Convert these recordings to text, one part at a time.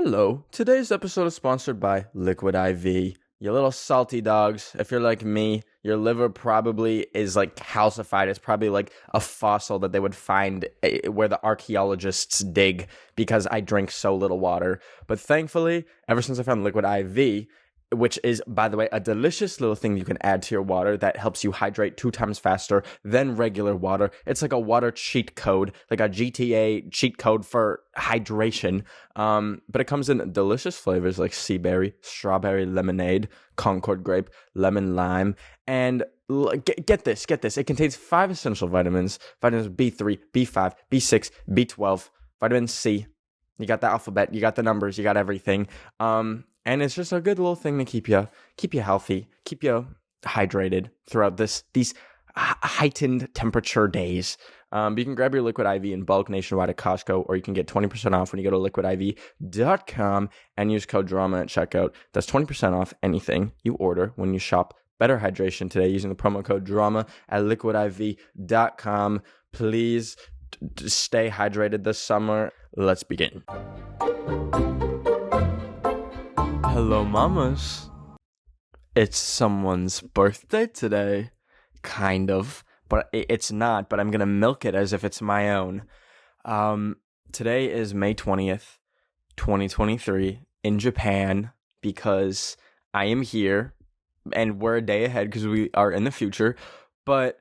Hello. Today's episode is sponsored by Liquid IV. You little salty dogs. If you're like me, your liver probably is like calcified. It's probably like a fossil that they would find where the archaeologists dig because I drink so little water. But thankfully, ever since I found Liquid IV, which is, by the way, a delicious little thing you can add to your water that helps you hydrate 2 times faster than regular water. It's like a water cheat code, like a GTA cheat code for hydration. But it comes in delicious flavors like sea berry, strawberry lemonade, Concord grape, lemon lime, and get this. It contains 5 essential vitamins B3, B5, B6, B12, vitamin C. You got the alphabet, you got the numbers, you got everything. And it's just a good little thing to keep you healthy, keep you hydrated throughout these heightened temperature days. You can grab your Liquid IV in bulk nationwide at Costco, or you can get 20% off when you go to liquidiv.com and use code DRAMA at checkout. That's 20% off anything you order when you shop Better Hydration today using the promo code DRAMA at liquidiv.com. Please stay hydrated this summer. Let's begin. Hello, mamas. It's someone's birthday today. Kind of. But it's not, but I'm going to milk it as if it's my own. Today is May 20th, 2023 in Japan because I am here and we're a day ahead because we are in the future. But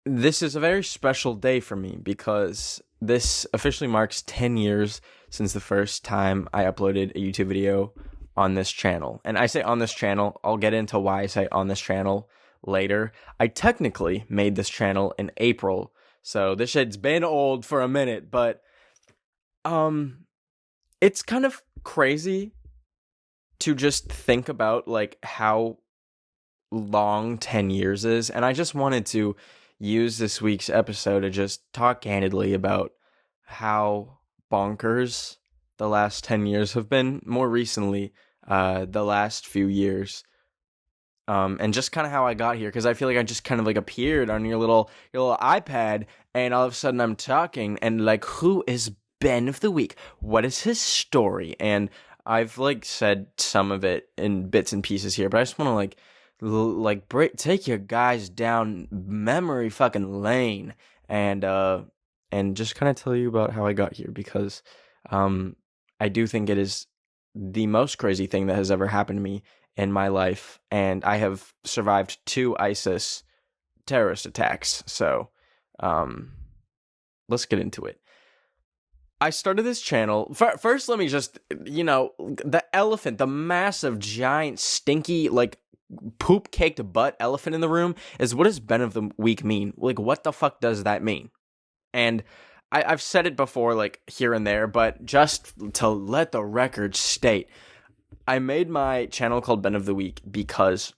this is a very special day for me because this officially marks 10 years since the first time I uploaded a YouTube video on this channel. And I say on this channel, I'll get into why I say on this channel later. I technically made this channel in April, so this shit's been old for a minute, but it's kind of crazy to just think about like how long 10 years is, and I just wanted to use this week's episode to just talk candidly about how bonkers the last 10 years have been, more recently, the last few years. And just kind of how I got here, because I feel like I just kind of like appeared on your little iPad, and all of a sudden I'm talking, and like, who is Ben of the Week? What is his story? And I've like said some of it in bits and pieces here, but I just want to take you guys down memory fucking lane, and just kind of tell you about how I got here, because I do think it is the most crazy thing that has ever happened to me in my life, and I have survived 2 ISIS terrorist attacks. So, let's get into it. I started this channel. First, let me just, the elephant, the massive, giant, stinky, like, poop-caked butt elephant in the room is, what does Ben of the Week mean? Like, what the fuck does that mean? And I've said it before, like, here and there, but just to let the record state, I made my channel called Ben of the Week because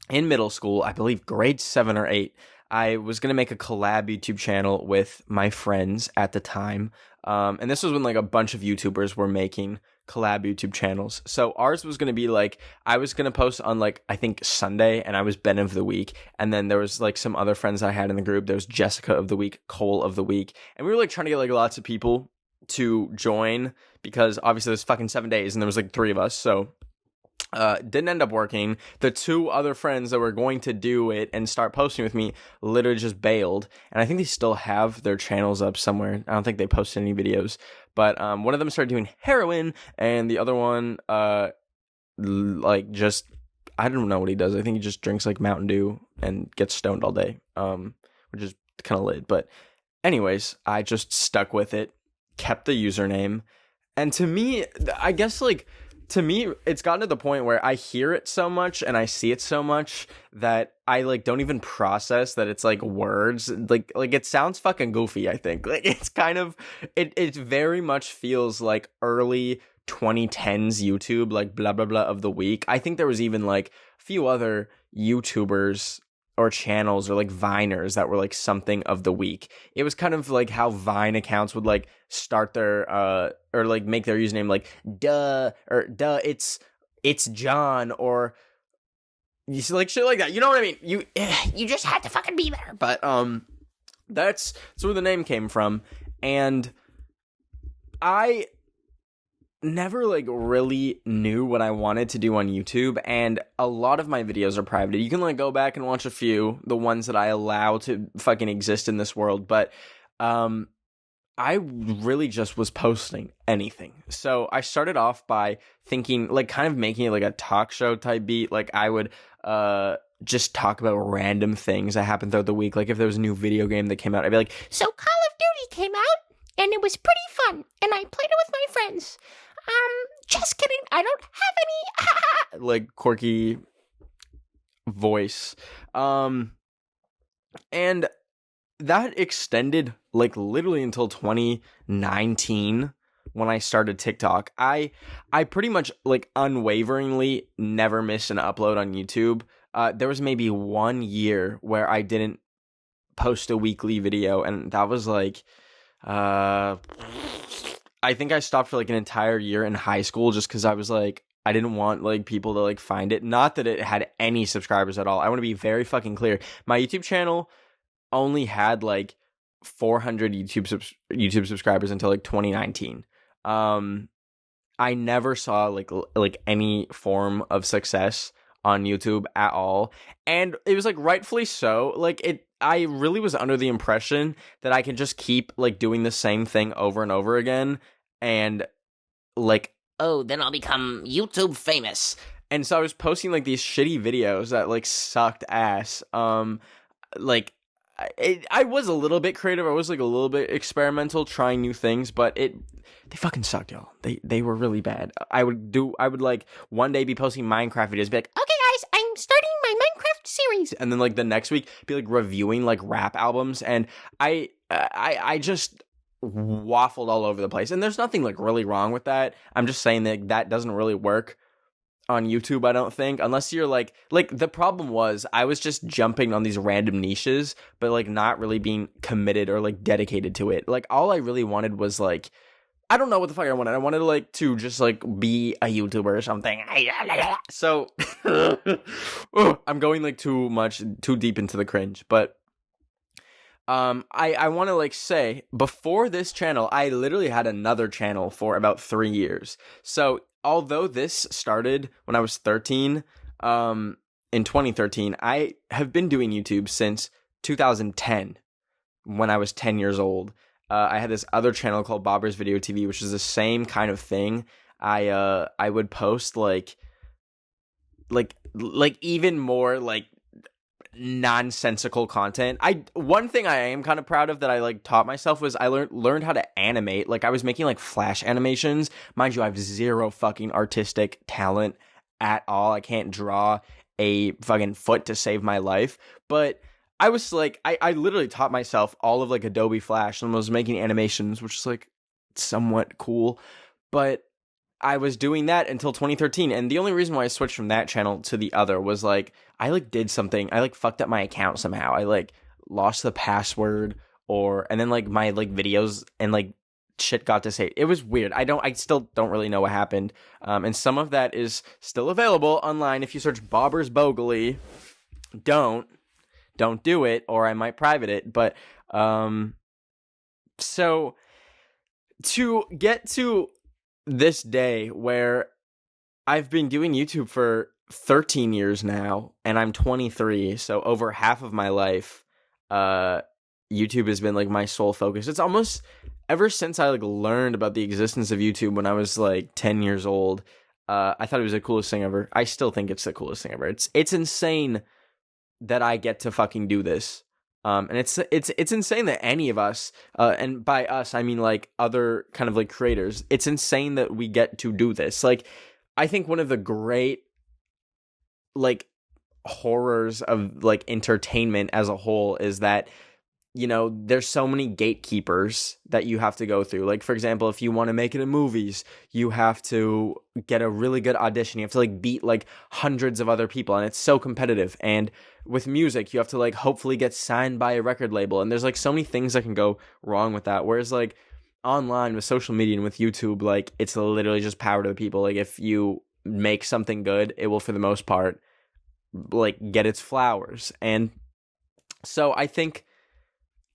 in middle school, I believe grade 7 or 8, I was going to make a collab YouTube channel with my friends at the time. And this was when like a bunch of YouTubers were making collab YouTube channels. So ours was going to be like, I was going to post on like, I think Sunday, and I was Ben of the Week. And then there was like some other friends I had in the group. There was Jessica of the Week, Cole of the Week. And we were like trying to get like lots of people to join, because obviously there's fucking 7 days and there was like 3 of us. So didn't end up working. The 2 other friends that were going to do it and start posting with me literally just bailed, and I think they still have their channels up somewhere. I don't think they posted any videos, but one of them started doing heroin, and the other one like just, I don't know what he does. I think he just drinks like Mountain Dew and gets stoned all day, which is kind of lit. But anyways, I just stuck with it, kept the username, and to me, I guess like, to me, it's gotten to the point where I hear it so much and I see it so much that I like don't even process that it's like words. Like it sounds fucking goofy, I think. Like it's kind of, it very much feels like early 2010s YouTube, like blah blah blah of the week. I think there was even like a few other YouTubers or channels or like Viners that were like something of the week. It was kind of like how Vine accounts would like start their or like make their username like duh it's John, or you see like shit like that. You know what I mean? You just had to fucking be there. But that's where the name came from. And I never like really knew what I wanted to do on YouTube, and a lot of my videos are private. You can like go back and watch a few, the ones that I allow to fucking exist in this world, but I really just was posting anything. So I started off by thinking, like, kind of making it like a talk show type beat. Like, I would just talk about random things that happened throughout the week. Like, if there was a new video game that came out, I'd be like, so Call of Duty came out, and it was pretty fun, and I played it with my friends. Just kidding, I don't have any. like, quirky voice. And that extended like literally until 2019 when I started TikTok. I pretty much like unwaveringly never missed an upload on YouTube. There was maybe 1 year where I didn't post a weekly video, and that was like I think I stopped for like an entire year in high school just because I was like, I didn't want like people to like find it. Not that it had any subscribers at all. I want to be very fucking clear. My YouTube channel only had like 400 YouTube subscribers until like 2019. I never saw like any form of success on YouTube at all, and it was like rightfully so. Like I really was under the impression that I could just keep like doing the same thing over and over again, and like, oh, then I'll become YouTube famous. And so I was posting like these shitty videos that like sucked ass. Like I was a little bit creative. I was like a little bit experimental, trying new things, but they fucking sucked, y'all. They were really bad. I would like one day be posting Minecraft videos, be like, okay guys, I'm starting my Minecraft series, and then like the next week be like reviewing like rap albums, and I just waffled all over the place. And there's nothing like really wrong with that. I'm just saying that doesn't really work on YouTube, I don't think, unless you're like the problem was I was just jumping on these random niches, but like not really being committed or like dedicated to it. Like all I really wanted was like, I don't know what the fuck I wanted. I wanted to like to just like be a YouTuber or something. So I'm going like too deep into the cringe, but I want to like say, before this channel, I literally had another channel for about 3 years. So although this started when I was 13, in 2013, I have been doing YouTube since 2010, when I was 10 years old. I had this other channel called Bobber's Video TV, which is the same kind of thing. I would post like even more like nonsensical content. One thing I am kind of proud of that I like taught myself was I learned how to animate. Like I was making like flash animations. Mind you, I have zero fucking artistic talent at all. I can't draw a fucking foot to save my life. But I was like, I literally taught myself all of like Adobe Flash and was making animations, which is like somewhat cool. But I was doing that until 2013, and the only reason why I switched from that channel to the other was like I like did something. I like fucked up my account somehow. I like lost the password, and then like my like videos and like shit got disabled. It was weird. I still don't really know what happened. And some of that is still available online if you search Bobber's Bogally. Don't do it, or I might private it. But so to get to this day where I've been doing YouTube for 13 years now, and I'm 23, so over half of my life, YouTube has been like my sole focus. It's almost ever since I like learned about the existence of YouTube when I was like 10 years old. I thought it was the coolest thing ever. I still think it's the coolest thing ever. It's insane that I get to fucking do this. And it's insane that any of us, and by us I mean like other kind of like creators, it's insane that we get to do this. Like, I think one of the great like horrors of like entertainment as a whole is that, you know, there's so many gatekeepers that you have to go through. Like, for example, if you want to make it in movies, you have to get a really good audition. You have to like beat like hundreds of other people, and it's so competitive. And with music, you have to like hopefully get signed by a record label, and there's like so many things that can go wrong with that. Whereas like online with social media and with YouTube, like it's literally just power to the people. Like if you make something good, it will for the most part like get its flowers. And so I think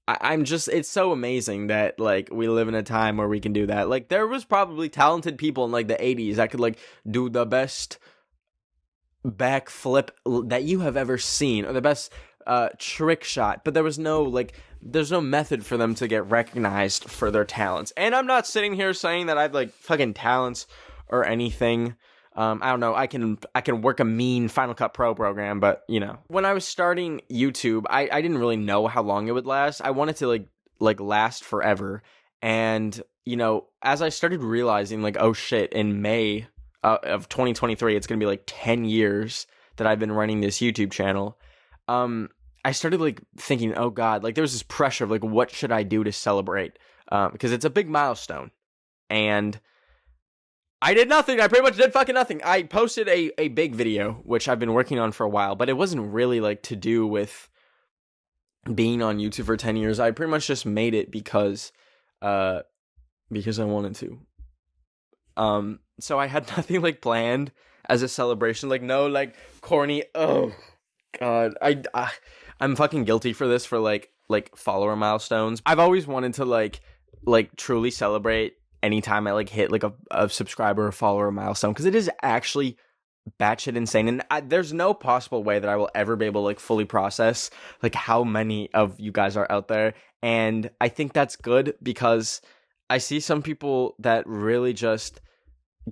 I'm just, it's so amazing that like we live in a time where we can do that. Like there was probably talented people in like the 80s that could like do the best backflip that you have ever seen, or the best trick shot, but there was no like, there's no method for them to get recognized for their talents. And I'm not sitting here saying that I've like fucking talents or anything. I don't know, I can work a mean Final Cut Pro program, but you know, when I was starting YouTube, I didn't really know how long it would last. I wanted to like last forever. And you know, as I started realizing like, oh shit, in May of 2023, it's gonna be like 10 years that I've been running this YouTube channel. I started like thinking, oh god, like there was this pressure of like, what should I do to celebrate? Because it's a big milestone. And I did nothing. I pretty much did fucking nothing. I posted a big video, which I've been working on for a while, but it wasn't really like to do with being on YouTube for 10 years. I pretty much just made it because I wanted to. So I had nothing like planned as a celebration, like no like corny, oh god, I'm fucking guilty for this, for like follower milestones. I've always wanted to like truly celebrate anytime I like hit like a subscriber or follower milestone, because it is actually batshit insane, and there's no possible way that I will ever be able to like fully process like how many of you guys are out there. And I think that's good, because I see some people that really just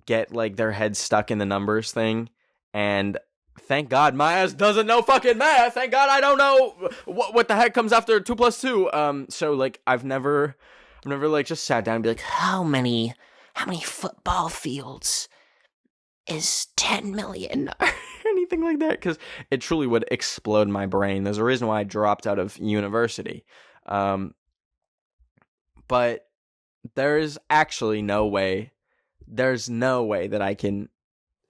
get like their head stuck in the numbers thing, and thank God my ass doesn't know fucking math. Thank God I don't know what the heck comes after 2 + 2. So like I've never like just sat down and be like, How many football fields is 10 million? or anything like that, because it truly would explode my brain. There's a reason why I dropped out of university. But there's actually no way that I can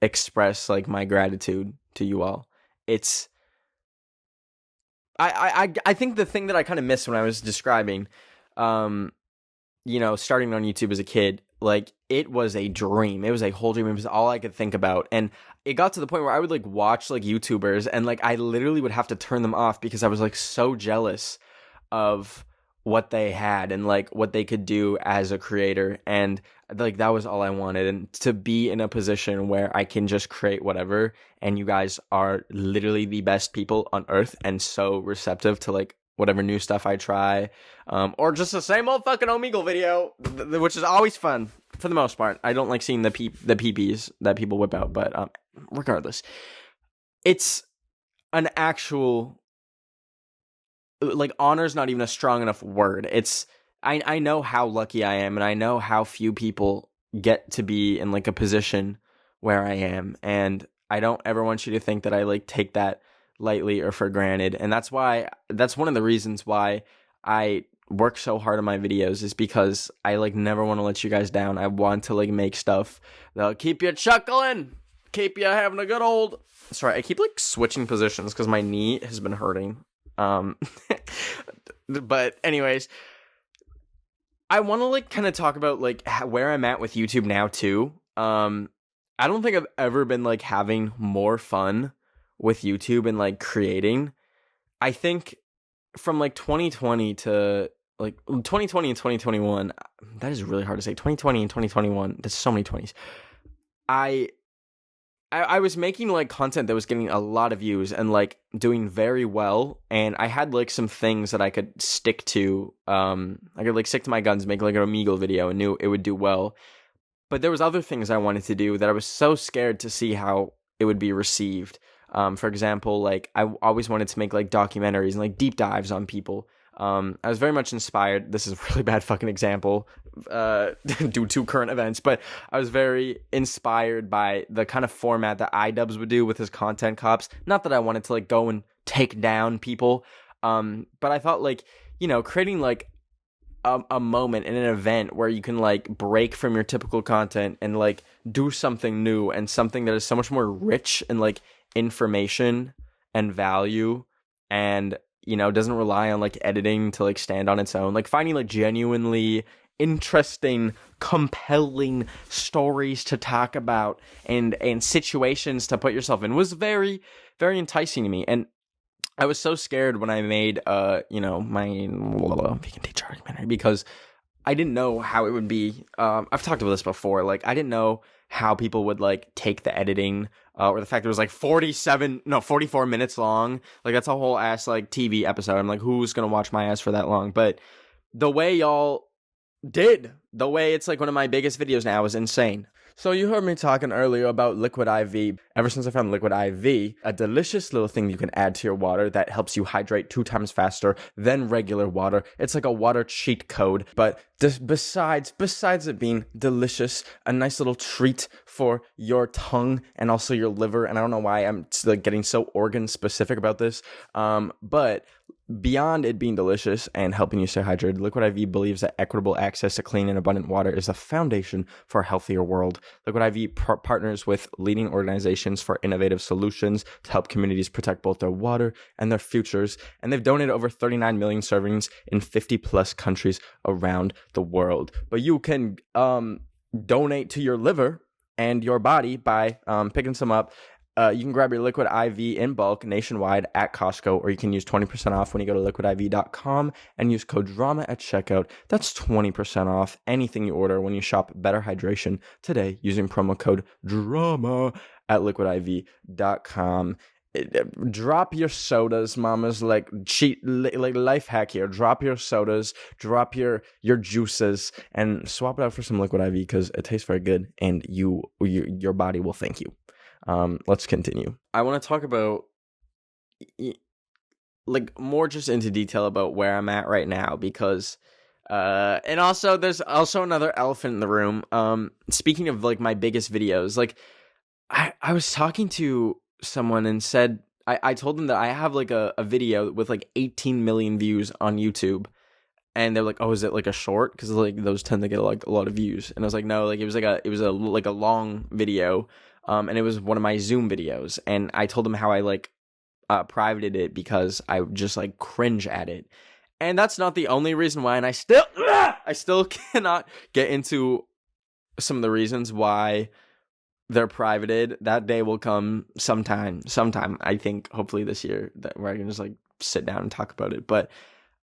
express like my gratitude to you all. It's I think the thing that I kind of missed when I was describing you know, starting on YouTube as a kid, like it was a dream. It was a whole dream. It was all I could think about. And it got to the point where I would like watch like YouTubers, and like I literally would have to turn them off because I was like so jealous of what they had and like what they could do as a creator. And like that was all I wanted, and to be in a position where I can just create whatever, and you guys are literally the best people on earth and so receptive to like whatever new stuff I try, or just the same old fucking Omegle video, which is always fun for the most part. I don't like seeing the PPs that people whip out, but regardless, it's an actual like honor's not even a strong enough word. It's I know how lucky I am, and I know how few people get to be in like a position where I am, and I don't ever want you to think that I like take that lightly or for granted. And that's one of the reasons why I work so hard on my videos, is because I like never want to let you guys down. I want to like make stuff that'll keep you chuckling, keep you having a good old. Sorry, I keep like switching positions because my knee has been hurting. But anyways, I want to like kind of talk about like where I'm at with YouTube now too. I don't think I've ever been like having more fun with YouTube and like creating. I think from like 2020 to like 2020 and 2021, that is really hard to say. 2020 and 2021, there's so many 20s. I was making like content that was getting a lot of views and like doing very well, and I had like some things that I could stick to. I could like stick to my guns, make like an Omegle video, and knew it would do well. But there was other things I wanted to do that I was so scared to see how it would be received. For example, like I always wanted to make like documentaries and like deep dives on people. I was very much inspired. This is a really bad fucking example due to current events, but I was very inspired by the kind of format that iDubbbz would do with his content cops. Not that I wanted to like go and take down people, but I thought like, you know, creating like a moment in an event where you can like break from your typical content and like do something new and something that is so much more rich and like information and value, and you know, doesn't rely on like editing to like stand on its own, like finding like genuinely interesting, compelling stories to talk about and situations to put yourself in was very, very enticing to me. And I was so scared when I made my vegan teacher documentary because I didn't know how it would be. I've talked about this before. Like, I didn't know how people would like take the editing, or the fact it was like 44 minutes long. Like, that's a whole ass like TV episode. I'm like, who's gonna watch my ass for that long? But the way y'all did, the way it's like one of my biggest videos now is insane. So you heard me talking earlier about Liquid IV. Ever since I found Liquid IV, a delicious little thing you can add to your water that helps you hydrate 2 times faster than regular water. It's like a water cheat code, but besides it being delicious, a nice little treat for your tongue and also your liver. And I don't know why I'm like getting so organ specific about this, but beyond it being delicious and helping you stay hydrated, Liquid IV believes that equitable access to clean and abundant water is the foundation for a healthier world. Liquid IV partners with leading organizations for innovative solutions to help communities protect both their water and their futures, and they've donated over 39 million servings in 50 plus countries around the world. But you can donate to your liver and your body by picking some up. You can grab your Liquid IV in bulk nationwide at Costco, or you can use 20% off when you go to liquidiv.com and use code DRAMA at checkout. That's 20% off anything you order when you shop Better Hydration today using promo code DRAMA at liquidiv.com. Drop your sodas, mamas. Like life hack here. Drop your sodas, drop your juices, and swap it out for some Liquid IV because it tastes very good, and your body will thank you. Let's continue. I want to talk about like more just into detail about where I'm at right now because and also there's also another elephant in the room. Speaking of like my biggest videos, like I was talking to someone and said I told them that I have like a video with like 18 million views on YouTube. And they're like, "Oh, is it like a short? Because like those tend to get like a lot of views." And I was like, "No, like it was a long video, and it was one of my Zoom videos." And I told them how I like privated it because I just like cringe at it, and that's not the only reason why. And I still cannot get into some of the reasons why they're privated. That day will come sometime. I think hopefully this year where I can just like sit down and talk about it, but.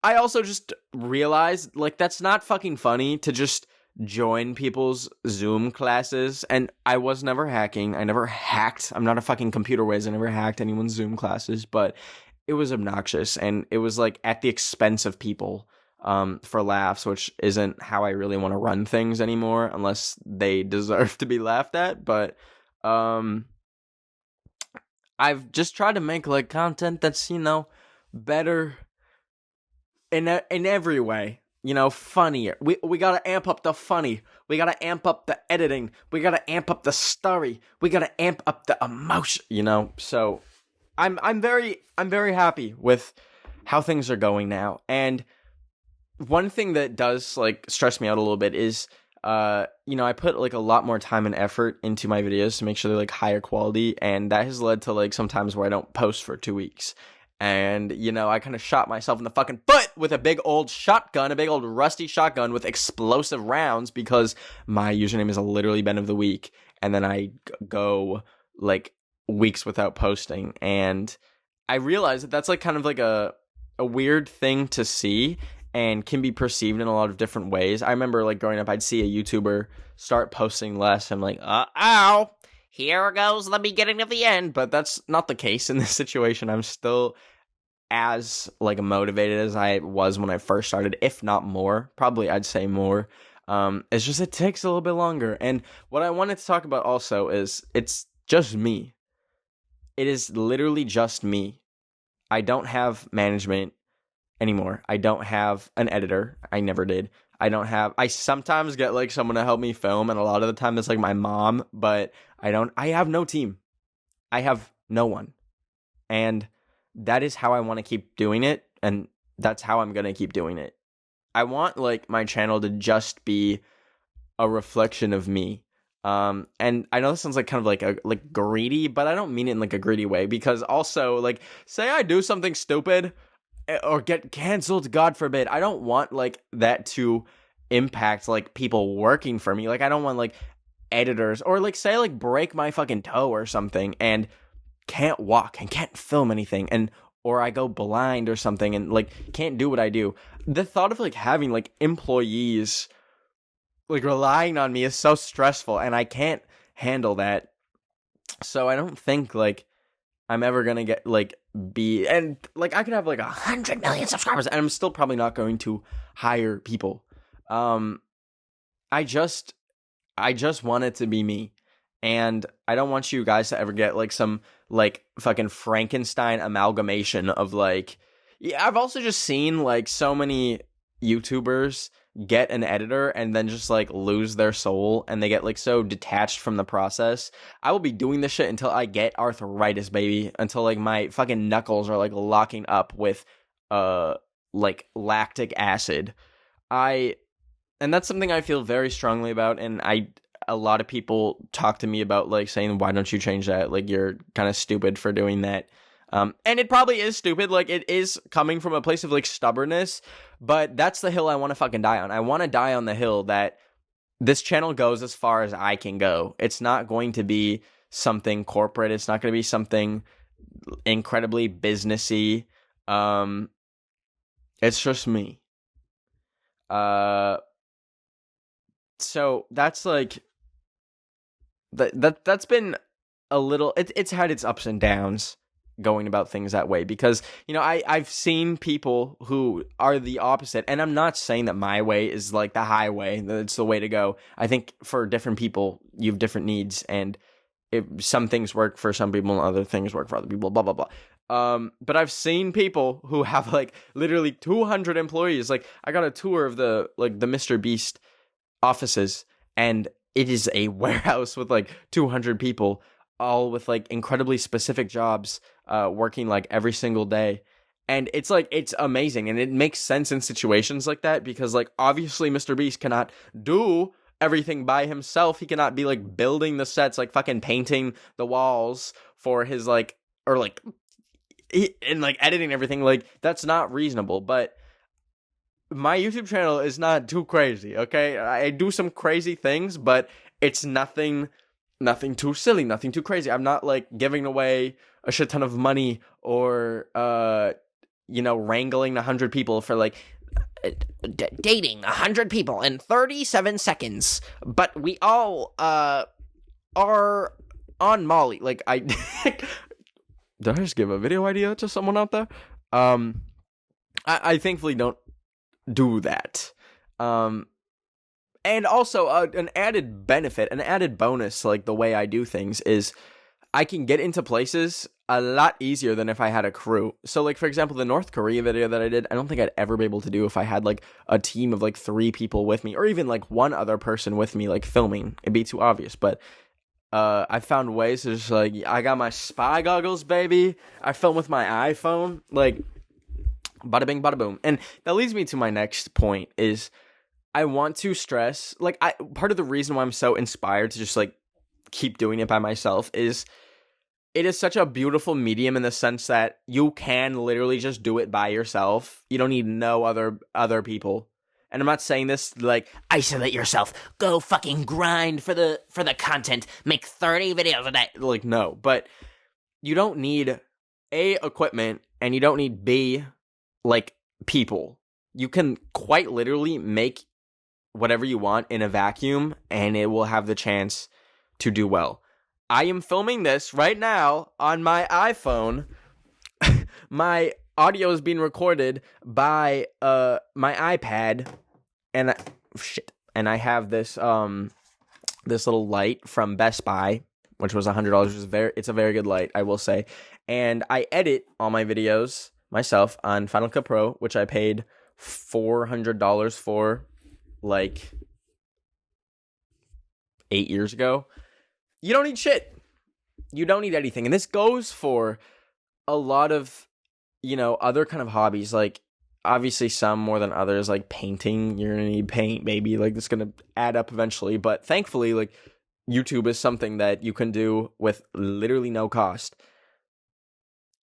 I also just realized, like, that's not fucking funny to just join people's Zoom classes. And I was never hacking. I never hacked. I'm not a fucking computer whiz. I never hacked anyone's Zoom classes. But it was obnoxious. And it was, like, at the expense of people for laughs, which isn't how I really want to run things anymore unless they deserve to be laughed at. But I've just tried to make, like, content that's, better in every way, funnier. We gotta amp up the funny. We gotta amp up the editing. We gotta amp up the story. We gotta amp up the emotion. So I'm very happy with how things are going now. And one thing that does like stress me out a little bit is I put like a lot more time and effort into my videos to make sure they're like higher quality, and that has led to like sometimes where I don't post for 2 weeks. And, I kind of shot myself in the fucking foot with a big old shotgun, a big old rusty shotgun with explosive rounds because my username is literally Ben of the Week. And then I go, like, weeks without posting. And I realized that that's, like, kind of like a weird thing to see and can be perceived in a lot of different ways. I remember, like, growing up, I'd see a YouTuber start posting less. I'm like, ow. Here goes the beginning of the end. But that's not the case in this situation. I'm still as like motivated as I was when I first started, if not more. Probably I'd say more. It's just it takes a little bit longer. And what I wanted to talk about also is it's just me. It is literally just me. I don't have management anymore. I don't have an editor. I never did. I sometimes get like someone to help me film, and a lot of the time it's like my mom, but I have no team. I have no one. And that is how I want to keep doing it, and that's how I'm going to keep doing it. I want like my channel to just be a reflection of me. And I know this sounds like kind of like greedy, but I don't mean it in like a greedy way, because also like say I do something stupid or get canceled, God forbid. I don't want like that to impact like people working for me. Like I don't want like editors or like say like break my fucking toe or something and can't walk and can't film anything, and or I go blind or something and like can't do what I do. The thought of like having like employees like relying on me is so stressful, and I can't handle that. So I don't think like I'm ever gonna get like be and like I could have like 100 million subscribers and I'm still probably not going to hire people. I just want it to be me. And I don't want you guys to ever get like some like fucking Frankenstein amalgamation of like, yeah, I've also just seen like so many YouTubers get an editor and then just like lose their soul and they get like so detached from the process. I will be doing this shit until I get arthritis, baby, until like my fucking knuckles are like locking up with like lactic acid. And that's something I feel very strongly about, and a lot of people talk to me about like saying, why don't you change that? Like you're kind of stupid for doing that. And it probably is stupid. Like it is coming from a place of like stubbornness, but that's the hill I want to fucking die on. I want to die on the hill that this channel goes as far as I can go. It's not going to be something corporate. It's not going to be something incredibly businessy. It's just me. So that's like that's been a little. It's had its ups and downs going about things that way, because you know I've seen people who are the opposite, and I'm not saying that my way is like the highway, that it's the way to go. I think for different people you have different needs, and some things work for some people and other things work for other people, blah blah blah. But I've seen people who have like literally 200 employees. Like I got a tour of the Mr. Beast offices, and it is a warehouse with like 200 people, all with like incredibly specific jobs, working like every single day. And it's like, it's amazing. And it makes sense in situations like that, because like obviously Mr. Beast cannot do everything by himself. He cannot be like building the sets, like fucking painting the walls for his like, or like, and like editing everything. Like that's not reasonable. But my YouTube channel is not too crazy, okay? I do some crazy things, but it's nothing too silly, nothing too crazy. I'm not like giving away a shit ton of money or wrangling 100 people for like dating 100 people in 37 seconds, but we all are on Molly. Like I did I just give a video idea to someone out there? I thankfully don't do that. And also an added benefit, an added bonus, like the way I do things is I can get into places a lot easier than if I had a crew. So like, for example, the North Korea video that I did, I don't think I'd ever be able to do if I had like a team of like 3 people with me, or even like one other person with me, like filming. It'd be too obvious. But I found ways to just like, I got my spy goggles, baby. I film with my iPhone, like bada bing, bada boom. And that leads me to my next point is I want to stress, like part of the reason why I'm so inspired to just like keep doing it by myself is it is such a beautiful medium in the sense that you can literally just do it by yourself. You don't need no other people. And I'm not saying this like isolate yourself, go fucking grind for the content, make 30 videos a day. Like no, but you don't need A, equipment, and you don't need B, like people. You can quite literally make whatever you want in a vacuum, and it will have the chance to do well. I am filming this right now on my iPhone. My audio is being recorded by my iPad, and I have this this little light from Best Buy, which was $100. It's a very good light, I will say. And I edit all my videos myself on Final Cut Pro, which I paid $400 for like 8 years ago. You don't need shit. You don't need anything. And this goes for a lot of, other kind of hobbies. Like, obviously some more than others, like painting. You're going to need paint, baby. Like, it's going to add up eventually. But thankfully, like, YouTube is something that you can do with literally no cost.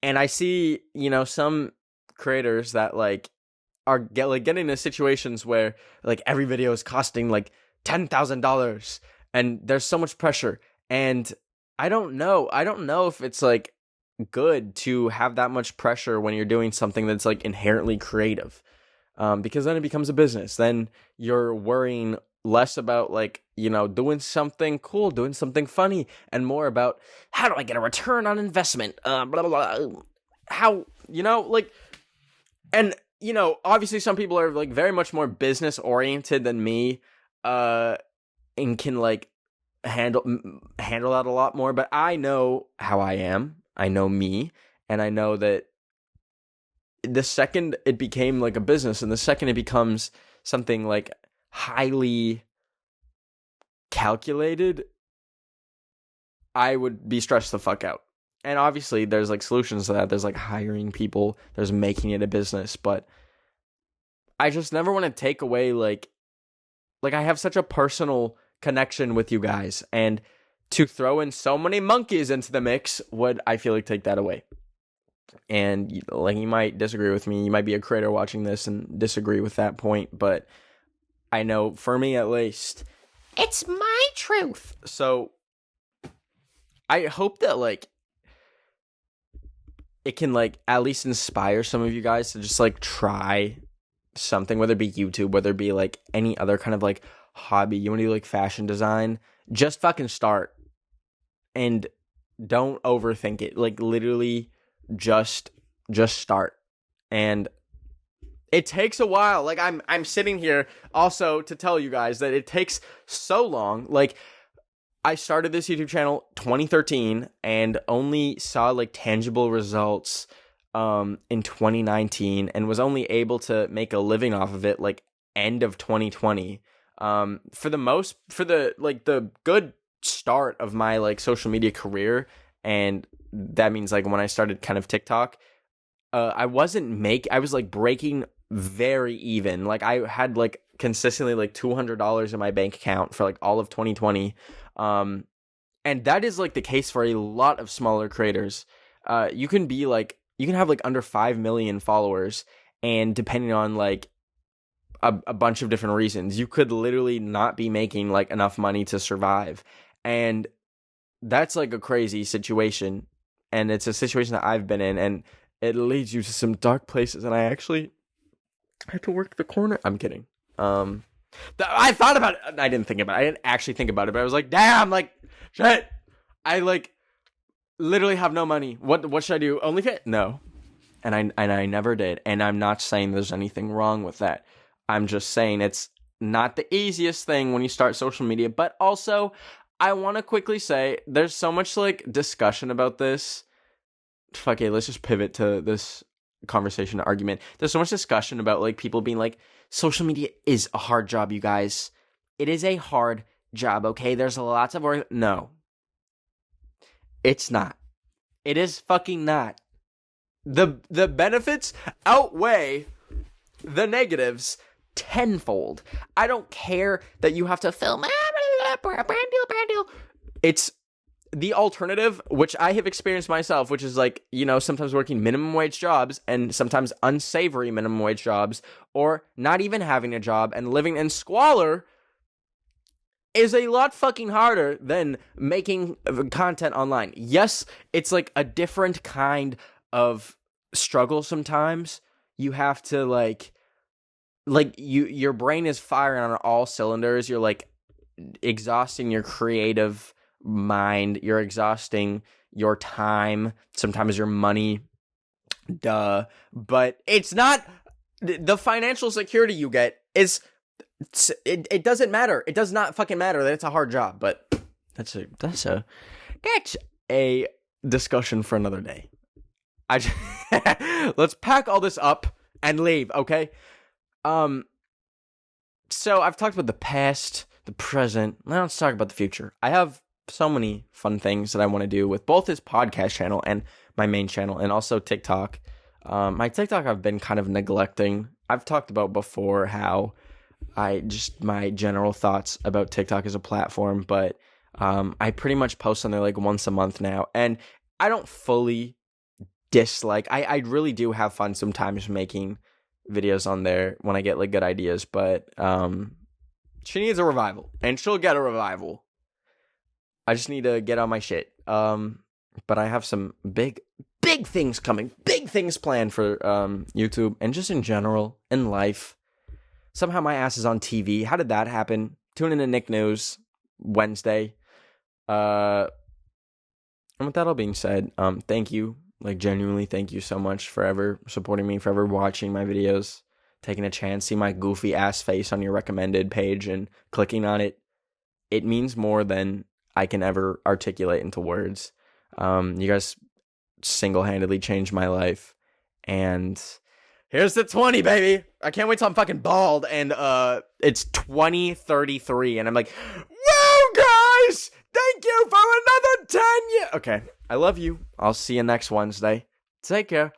And I see, some creators that, like, are getting into situations where, like, every video is costing, like, $10,000. And there's so much pressure. And I don't know if it's, like, good to have that much pressure when you're doing something that's like inherently creative, because then it becomes a business. Then you're worrying less about like, you know, doing something cool, doing something funny, and more about how do I get a return on investment, blah, blah, blah. How, you know, like, and you know, obviously some people are like very much more business oriented than me, and can like handle that a lot more. But I know how I am. I know me, and I know that the second it became like a business, and the second it becomes something like highly calculated, I would be stressed the fuck out. And obviously there's like solutions to that. There's like hiring people, there's making it a business, but I just never want to take away like I have such a personal connection with you guys, and to throw in so many monkeys into the mix would, I feel like, take that away. And like, you might disagree with me, you might be a creator watching this and disagree with that point, but I know for me at least, it's my truth. So I hope that like it can like at least inspire some of you guys to just like try something, whether it be YouTube, whether it be like any other kind of like hobby. You want to do like fashion design, just fucking start and don't overthink it. Like literally just start. And it takes a while. Like I'm sitting here also to tell you guys that it takes so long. Like I started this YouTube channel 2013 and only saw like tangible results in 2019, and was only able to make a living off of it like end of 2020. For the good start of my like social media career, and that means like when I started kind of TikTok, I was like breaking very even. Like I had like consistently like $200 in my bank account for like all of 2020. And that is like the case for a lot of smaller creators. You can have like under 5 million followers, and depending on like a bunch of different reasons, you could literally not be making like enough money to survive. And that's like a crazy situation. And it's a situation that I've been in, and it leads you to some dark places. And I actually had to work the corner. I'm kidding. I thought about it. I didn't think about it. I didn't actually think about it, but I was like, damn, like, shit. I like literally have no money. What should I do? OnlyFans? No. And I never did. And I'm not saying there's anything wrong with that. I'm just saying it's not the easiest thing when you start social media. But also, I want to quickly say there's so much like discussion about this. Okay, let's just pivot to this conversation argument. There's so much discussion about like people being like, social media is a hard job, you guys. It is a hard job, okay? There's lots of work. No. It's not. It is fucking not. The benefits outweigh the negatives tenfold. I don't care that you have to film brand deal. It's the alternative, which I have experienced myself, which is like, you know, sometimes working minimum wage jobs and sometimes unsavory minimum wage jobs, or not even having a job and living in squalor, is a lot fucking harder than making content online. Yes, it's like a different kind of struggle sometimes. You have to like your brain is firing on all cylinders. You're like exhausting your creative mind. You're exhausting your time, sometimes your money. Duh. But it's not the financial security you get is it doesn't matter. It does not fucking matter that it's a hard job, but that's a discussion for another day. Let's pack all this up and leave, okay? So I've talked about the past, the present. Now let's talk about the future. I have so many fun things that I want to do with both this podcast channel and my main channel, and also TikTok. My TikTok I've been kind of neglecting. I've talked about before how my general thoughts about TikTok as a platform, but I pretty much post on there like once a month now, and I don't fully dislike. I really do have fun sometimes making videos on there when I get like good ideas, but she needs a revival, and she'll get a revival. I just need to get on my shit. But I have some big things coming, big things planned for YouTube and just in general in life. Somehow my ass is on TV. How did that happen? Tune in to Nick News Wednesday. And with that all being said, thank you. Like, genuinely, thank you so much for ever supporting me, for ever watching my videos, taking a chance, see my goofy ass face on your recommended page and clicking on it. It means more than I can ever articulate into words. You guys single-handedly changed my life. And here's the 20, baby. I can't wait till I'm fucking bald and it's 2033 and I'm like, whoa, guys! Thank you for another 10 years. Okay, I love you. I'll see you next Wednesday. Take care.